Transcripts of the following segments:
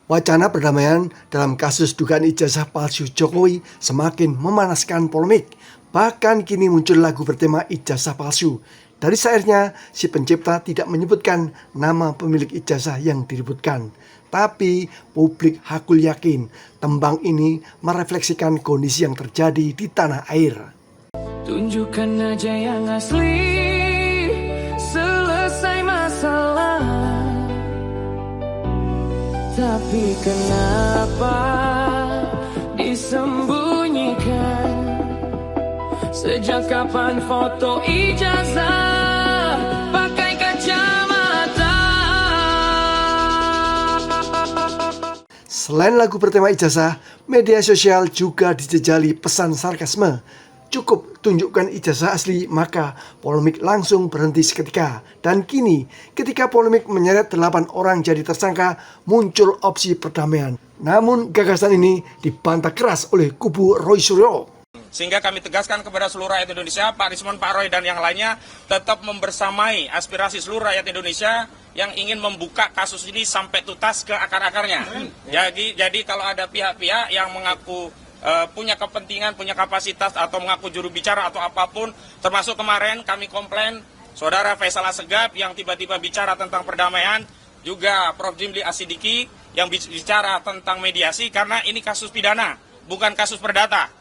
Wacana perdamaian dalam kasus dugaan ijazah palsu Jokowi semakin memanaskan polemik. Bahkan kini muncul lagu bertema ijazah palsu. Dari syairnya, si pencipta tidak menyebutkan nama pemilik ijazah yang diributkan. Tapi publik hakul yakin tembang ini merefleksikan kondisi yang terjadi di tanah air. Tunjukkan aja yang asli, selesai masalah. Tapi kenapa disembunyikan? Sejak kapan foto ijazah pakai kacamata? Selain lagu bertema ijazah, media sosial juga dijejali pesan sarkasme. Cukup tunjukkan ijazah asli, maka polemik langsung berhenti seketika. Dan kini, ketika polemik menyeret 8 orang jadi tersangka, muncul opsi perdamaian. Namun gagasan ini dibantah keras oleh kubu Roy Suryo. Sehingga kami tegaskan kepada seluruh rakyat Indonesia, Pak Rismon, Pak Roy, dan yang lainnya tetap membersamai aspirasi seluruh rakyat Indonesia yang ingin membuka kasus ini sampai tuntas ke akar-akarnya. Jadi kalau ada pihak-pihak yang mengaku punya kepentingan, punya kapasitas, atau mengaku juru bicara atau apapun, termasuk kemarin kami komplain Saudara Faisal Assegaf yang tiba-tiba bicara tentang perdamaian, juga Prof. Jimli Asidiki yang bicara tentang mediasi, karena ini kasus pidana, bukan kasus perdata.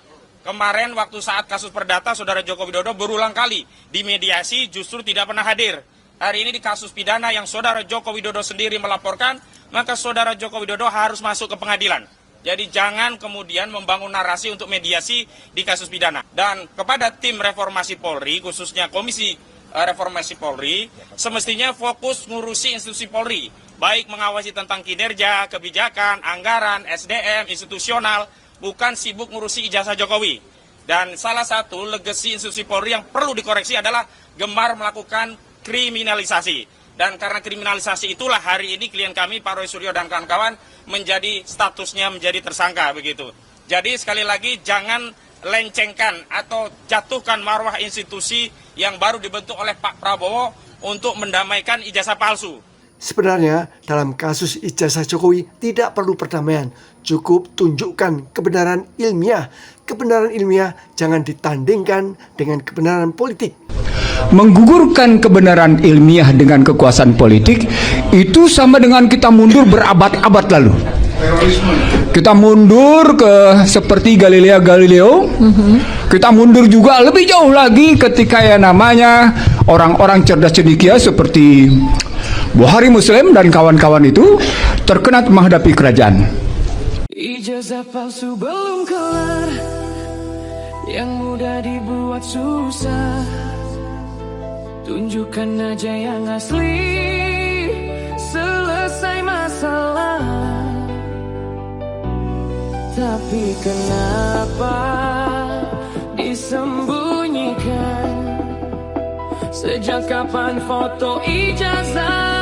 Kemarin waktu saat kasus perdata, Saudara Joko Widodo berulang kali di mediasi justru tidak pernah hadir. Hari ini di kasus pidana yang Saudara Joko Widodo sendiri melaporkan, maka Saudara Joko Widodo harus masuk ke pengadilan. Jadi jangan kemudian membangun narasi untuk mediasi di kasus pidana. Dan kepada tim reformasi Polri, khususnya Komisi Reformasi Polri, semestinya fokus ngurusi institusi Polri. Baik mengawasi tentang kinerja, kebijakan, anggaran, SDM, institusional, bukan sibuk ngurusi ijazah Jokowi. Dan salah satu legasi institusi Polri yang perlu dikoreksi adalah gemar melakukan kriminalisasi. Dan karena kriminalisasi itulah hari ini klien kami, Pak Roy Suryo dan kawan-kawan, menjadi statusnya menjadi tersangka begitu. Jadi sekali lagi jangan lencengkan atau jatuhkan marwah institusi yang baru dibentuk oleh Pak Prabowo untuk mendamaikan ijazah palsu. Sebenarnya dalam kasus ijazah Jokowi tidak perlu perdamaian, cukup tunjukkan kebenaran ilmiah. Kebenaran ilmiah jangan ditandingkan dengan kebenaran politik. Menggugurkan kebenaran ilmiah dengan kekuasaan politik itu sama dengan kita mundur berabad-abad lalu. Kita mundur ke seperti Galileo. Kita mundur juga lebih jauh lagi ketika ya namanya orang-orang cerdas cendekia seperti Bukhari Muslim dan kawan-kawan itu terkena menghadapi kerajaan. Ijazah palsu belum kelar, yang mudah dibuat susah. Tunjukkan aja yang asli, selesai masalah. Tapi kenapa disembunyikan? Sejak kapan foto ijazah